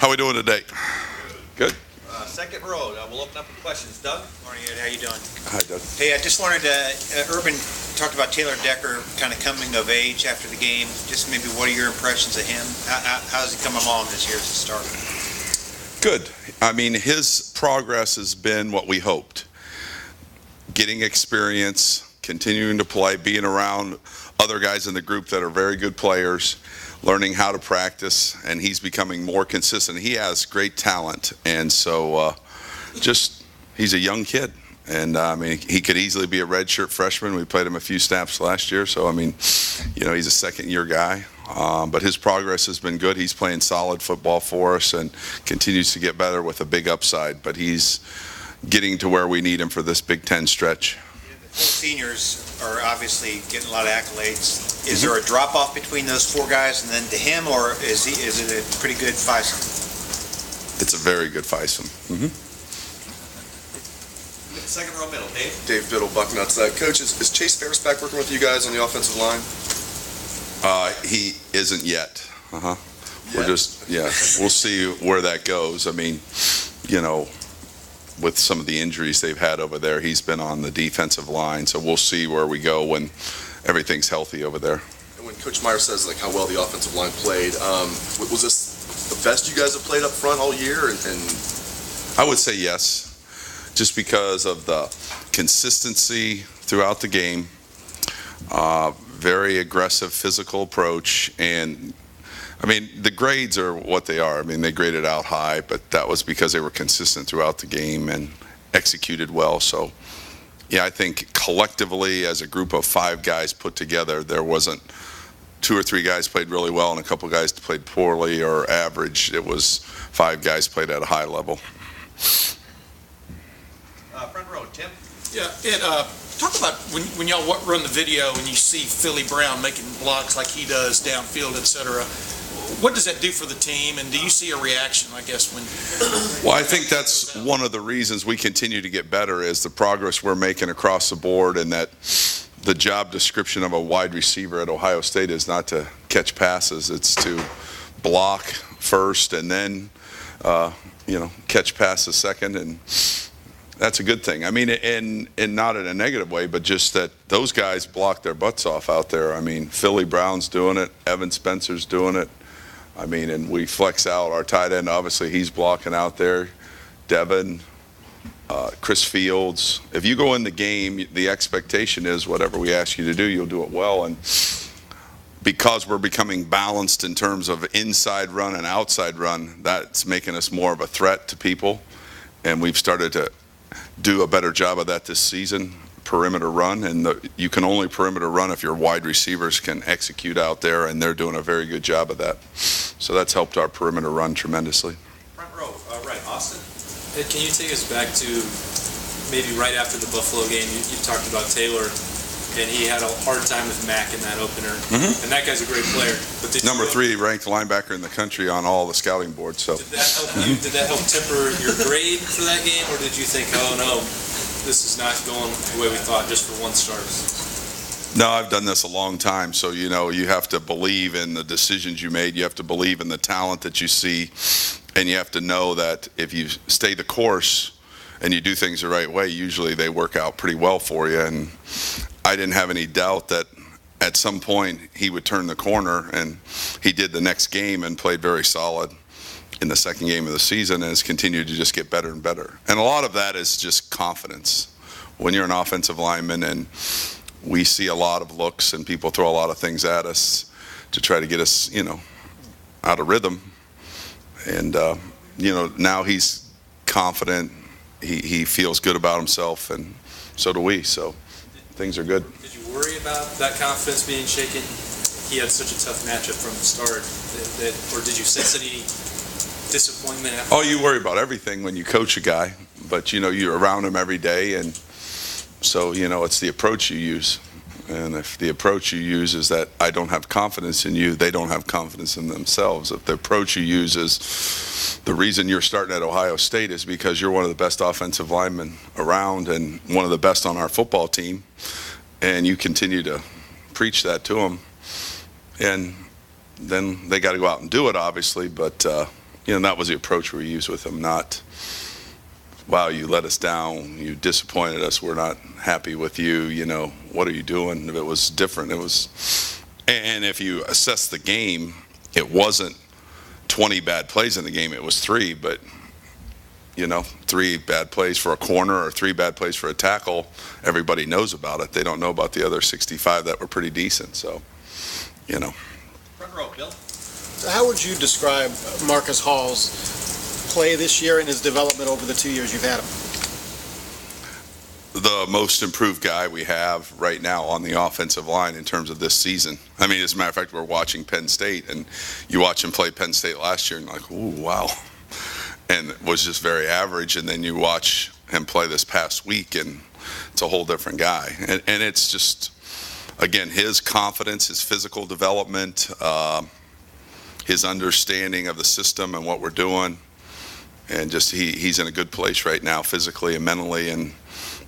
How we doing today? Good. Second row. We'll open up with questions. Doug? Morning, Ed. How you doing? Hi, Doug. Hey, I just wanted to, Urban talked about Taylor Decker kind of coming of age after the game. Just maybe what are your impressions of him? How's he come along this year as a starter? Good. I mean, his progress has been what we hoped. Getting experience, continuing to play, being around other guys in the group that are very good players, learning how to practice, and he's becoming more consistent. He has great talent, and so he's a young kid. And I mean, he could easily be a redshirt freshman. We played him a few snaps last year, so I mean, he's a second-year guy. But his progress has been good. He's playing solid football for us and continues to get better with a big upside. But he's getting to where we need him for this Big Ten stretch. The seniors are obviously getting a lot of accolades. Is there a drop-off between those four guys and then to him, or is it a pretty good fivesome? It's a very good fivesome. Second row middle, Dave. Dave Biddle, Bucknuts. Coach, is Chase Ferris back working with you guys on the offensive line? He isn't yet. Yeah. We'll see where that goes. I mean, with some of the injuries they've had over there, he's been on the defensive line, so we'll see where we go when everything's healthy over there. And when Coach Meyer says how well the offensive line played, was this the best you guys have played up front all year? And I would say yes, just because of the consistency throughout the game, very aggressive physical approach, and I mean, the grades are what they are. I mean, they graded out high, but that was because they were consistent throughout the game and executed well. So, yeah, I think collectively as a group of five guys put together, there wasn't two or three guys played really well and a couple guys played poorly or average. It was five guys played at a high level. Front row, Tim. Yeah, Ed, talk about when y'all run the video and you see Philly Brown making blocks like he does downfield, et cetera. What does that do for the team, and do you see a reaction, I guess, when... Well, I think that's one of the reasons we continue to get better is the progress we're making across the board, and that the job description of a wide receiver at Ohio State is not to catch passes. It's to block first and then, catch passes second, and that's a good thing. I mean, and not in a negative way, but just that those guys block their butts off out there. I mean, Philly Brown's doing it. Evan Spencer's doing it. I mean, and we flex out our tight end. Obviously, he's blocking out there. Devin, Chris Fields. If you go in the game, the expectation is whatever we ask you to do, you'll do it well. And because we're becoming balanced in terms of inside run and outside run, that's making us more of a threat to people. And we've started to do a better job of that this season. Perimeter run, and you can only perimeter run if your wide receivers can execute out there, and they're doing a very good job of that. So that's helped our perimeter run tremendously. Front row, right, Austin. Ed, can you take us back to maybe right after the Buffalo game? You talked about Taylor, and he had a hard time with Mack in that opener, and that guy's a great player. But Number 3 ranked linebacker in the country on all the scouting boards. So did that help you? Did that help temper your grade for that game, or did you think, oh no, this is not going the way we thought just for one start? No, I've done this a long time, so you have to believe in the decisions you made. You have to believe in the talent that you see, and you have to know that if you stay the course and you do things the right way, usually they work out pretty well for you. And I didn't have any doubt that at some point he would turn the corner, and he did the next game and played very solid in the second game of the season, and has continued to just get better and better. And a lot of that is just confidence. When you're an offensive lineman and we see a lot of looks and people throw a lot of things at us to try to get us, out of rhythm. And, now he's confident. He feels good about himself, and so do we. So things are good. Did you worry about that confidence being shaken? He had such a tough matchup from the start. Or did you sense any disappointment? Oh, you worry about everything when you coach a guy, but you're around him every day, and so it's the approach you use. And if the approach you use is that I don't have confidence in you, they don't have confidence in themselves. If the approach you use is the reason you're starting at Ohio State is because you're one of the best offensive linemen around and one of the best on our football team, and you continue to preach that to them, and then they got to go out and do it, obviously, but that was the approach we used with him, not, wow, you let us down, you disappointed us, we're not happy with you, what are you doing? It was different. And if you assess the game, it wasn't 20 bad plays in the game, it was 3, but 3 bad plays for a corner or 3 bad plays for a tackle, everybody knows about it. They don't know about the other 65 that were pretty decent, so, Front row, Bill. How would you describe Marcus Hall's play this year and his development over the 2 years you've had him? The most improved guy we have right now on the offensive line in terms of this season. I mean, as a matter of fact, we're watching Penn State, and you watch him play Penn State last year, and you're like, ooh, wow. And it was just very average, and then you watch him play this past week, and it's a whole different guy. And it's just, again, his confidence, his physical development, his understanding of the system and what we're doing, and just he's in a good place right now physically and mentally. And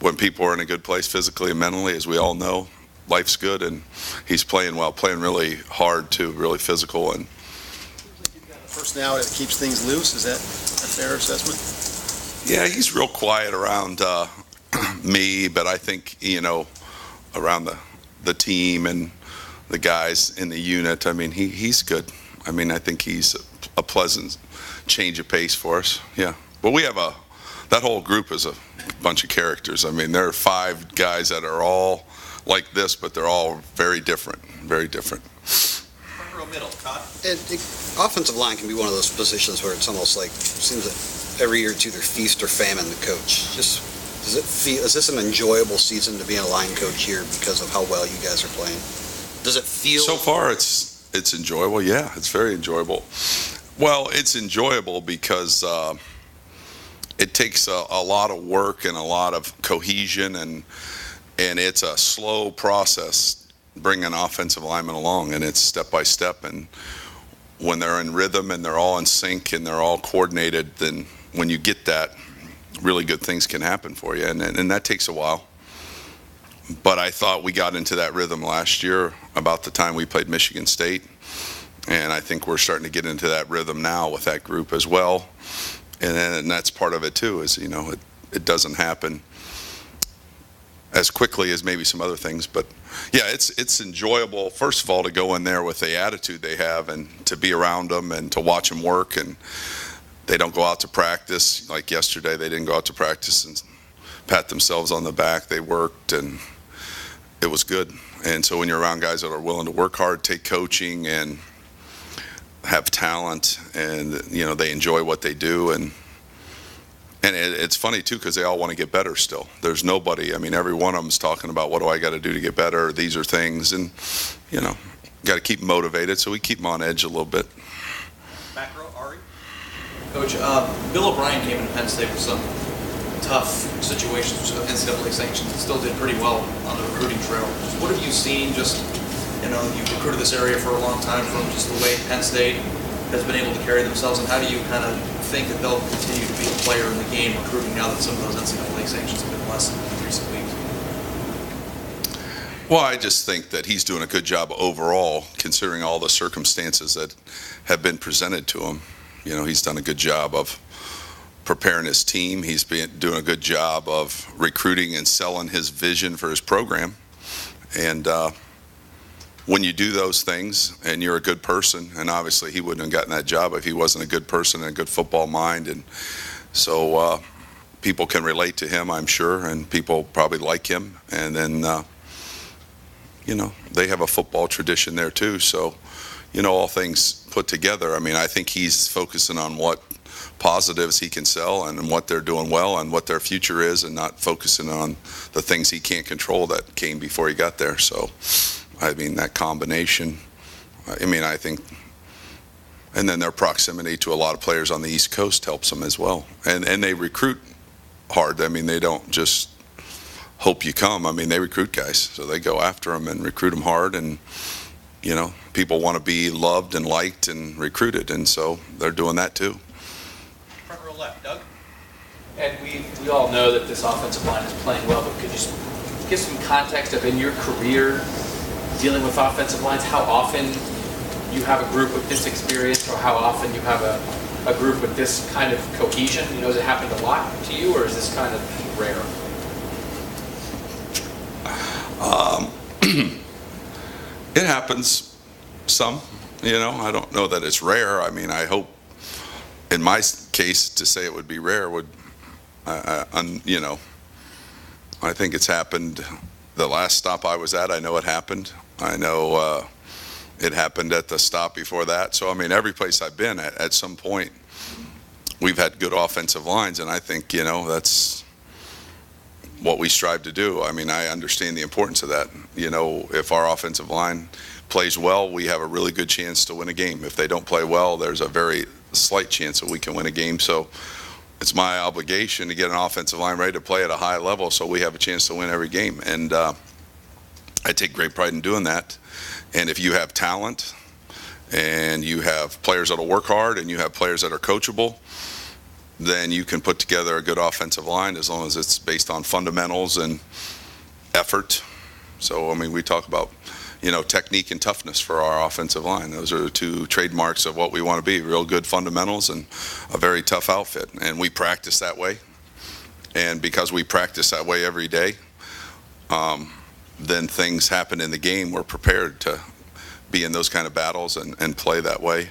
when people are in a good place physically and mentally, as we all know, life's good, and he's playing well, playing really hard too, really physical. And personality that keeps things loose, is that a fair assessment? Yeah, he's real quiet around me, but I think, around the team and the guys in the unit, I mean, he's good. I mean, I think he's a pleasant change of pace for us. Yeah. But we have that whole group is a bunch of characters. I mean, there are 5 guys that are all like this, but they're all very different, very different. Front row, middle, Todd. Offensive line can be one of those positions where it's almost like, it seems that every year it's either feast or famine, the coach. Is this an enjoyable season to be a line coach here because of how well you guys are playing? Does it feel? So far, it's enjoyable. Yeah, it's very enjoyable. Well, it's enjoyable because it takes a lot of work and a lot of cohesion, and it's a slow process bringing an offensive lineman along, and it's step by step. And when they're in rhythm and they're all in sync and they're all coordinated, then when you get that, really good things can happen for you, and that takes a while. But I thought we got into that rhythm last year about the time we played Michigan State, and I think we're starting to get into that rhythm now with that group as well. And that's part of it too, is it doesn't happen as quickly as maybe some other things, but yeah, it's enjoyable, first of all, to go in there with the attitude they have and to be around them and to watch them work. And they don't go out to practice. Like yesterday, they didn't go out to practice and pat themselves on the back. They worked, and it was good. And so when you're around guys that are willing to work hard, take coaching, and have talent, and they enjoy what they do, and it's funny too, because they all want to get better still. There's nobody, I mean, every one of them's talking about, what do I got to do to get better? These are things, and got to keep them motivated, so we keep them on edge a little bit. Back row, Ari. Coach, Bill O'Brien came into Penn State with some tough situations with NCAA sanctions and still did pretty well on the recruiting trail. What have you seen, you've recruited this area for a long time, from just the way Penn State has been able to carry themselves, and how do you kind of think that they'll continue to be a player in the game recruiting now that some of those NCAA sanctions have been lessened in recent weeks? Well, I just think that he's doing a good job overall, considering all the circumstances that have been presented to him. He's done a good job of preparing his team. He's been doing a good job of recruiting and selling his vision for his program. And when you do those things and you're a good person, and obviously he wouldn't have gotten that job if he wasn't a good person and a good football mind. And so people can relate to him, I'm sure, and people probably like him. And then, they have a football tradition there too. So, all things put together, I mean, I think he's focusing on what positives he can sell and what they're doing well and what their future is, and not focusing on the things he can't control that came before he got there. So, I mean, that combination, I think, and then their proximity to a lot of players on the East Coast helps them as well. And they recruit hard. I mean, they don't just hope you come. I mean, they recruit guys. So they go after them and recruit them hard. And, people want to be loved and liked and recruited. And so they're doing that too. Front row left, Doug. And we all know that this offensive line is playing well, but could you just give some context of, in your career, dealing with offensive lines, how often you have a group with this experience, or how often you have a a group with this kind of cohesion? You know, has it happened a lot to you, or is this kind of rare? It happens some, I don't know that it's rare. I mean, I hope in my case to say it would be rare would, I think it's happened. The last stop I was at, I know it happened. I know it happened at the stop before that. So, I mean, every place I've been at some point, we've had good offensive lines, and I think, that's what we strive to do. I mean, I understand the importance of that. If our offensive line plays well, we have a really good chance to win a game. If they don't play well, there's a very slight chance that we can win a game. So it's my obligation to get an offensive line ready to play at a high level so we have a chance to win every game. And I take great pride in doing that. And if you have talent and you have players that'll work hard and you have players that are coachable, then you can put together a good offensive line as long as it's based on fundamentals and effort. So, I mean, we talk about, technique and toughness for our offensive line. Those are the two trademarks of what we want to be, real good fundamentals and a very tough outfit. And we practice that way. And because we practice that way every day, then things happen in the game. We're prepared to be in those kind of battles and play that way.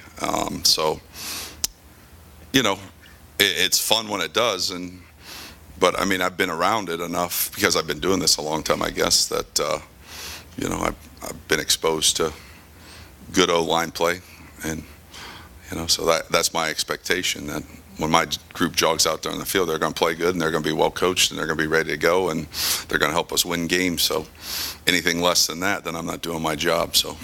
It's fun when it does, but I mean, I've been around it enough because I've been doing this a long time, I guess, that I've been exposed to good O-line play, and so that's my expectation, that when my group jogs out there on the field, they're going to play good, and they're going to be well coached, and they're going to be ready to go, and they're going to help us win games. So anything less than that, then I'm not doing my job. So.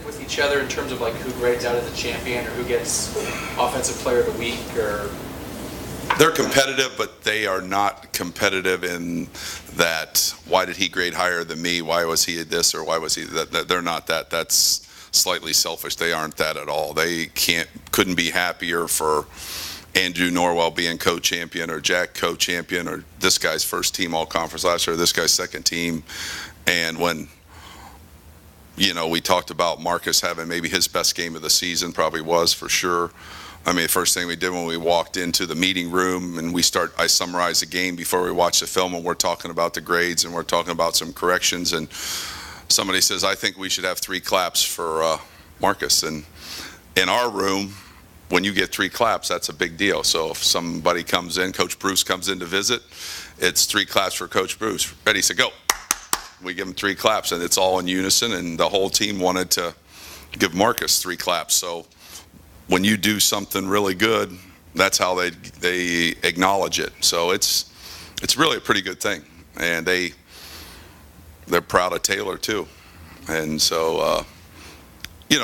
With each other in terms of like who grades out as a champion or who gets offensive player of the week, or they're competitive, but they are not competitive in that why did he grade higher than me, why was he this, or why was he that. They're not that. That's slightly selfish. They aren't that at all. They couldn't be happier for Andrew Norwell being co-champion, or Jack co-champion, or this guy's first team all conference last year, or this guy's second team. And when we talked about Marcus having maybe his best game of the season, probably was for sure. I mean, the first thing we did when we walked into the meeting room and I summarized the game before we watched the film, and we're talking about the grades and we're talking about some corrections, and somebody says, I think we should have 3 claps for Marcus. And in our room, when you get 3 claps, that's a big deal. So if somebody comes in, Coach Bruce comes in to visit, it's 3 claps for Coach Bruce. Ready, set, go. We give him 3 claps, and it's all in unison, and the whole team wanted to give Marcus 3 claps. So when you do something really good, that's how they acknowledge it. So it's really a pretty good thing, and they're proud of Taylor too. And so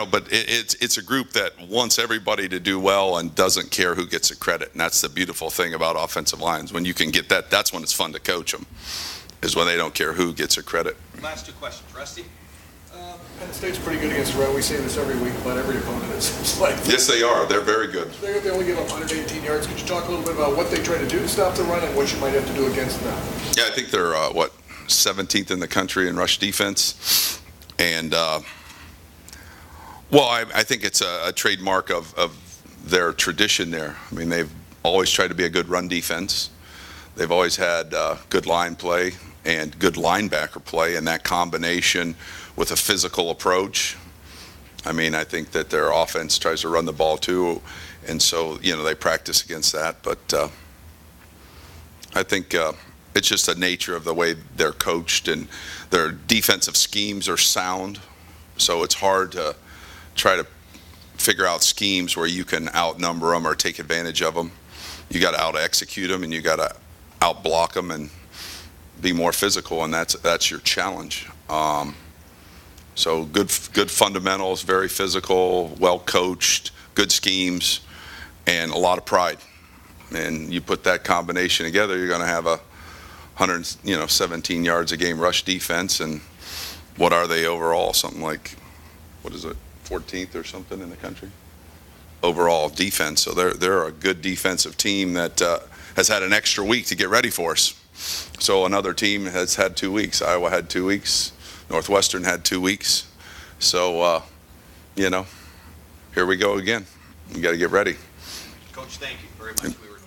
but it's a group that wants everybody to do well and doesn't care who gets the credit. And that's the beautiful thing about offensive lines. When you can get that, that's when it's fun to coach them, is when they don't care who gets the credit. Last 2 questions. Rusty? Penn State's pretty good against the run. We say this every week, but every opponent is like. Yes, they are. They're very good. They only give up 118 yards. Could you talk a little bit about what they try to do to stop the run and what you might have to do against them? Yeah, I think they're 17th in the country in rush defense, and I think it's a trademark of their tradition there. I mean, they've always tried to be a good run defense. They've always had good line play and good linebacker play, and that combination with a physical approach. I mean, I think that their offense tries to run the ball too, and so they practice against that. But I think it's just the nature of the way they're coached, and their defensive schemes are sound. So it's hard to try to figure out schemes where you can outnumber them or take advantage of them. You got to out-execute them, and you got to out-block them and be more physical, and that's your challenge. So good fundamentals, very physical, well coached, good schemes, and a lot of pride. And you put that combination together, you're going to have a 17 yards a game rush defense. And what are they overall? Something like, 14th or something in the country? Overall defense. So they're a good defensive team that has had an extra week to get ready for us. So another team has had 2 weeks. Iowa had 2 weeks. Northwestern had 2 weeks. So, here we go again. We got to get ready. Coach, thank you very much. We were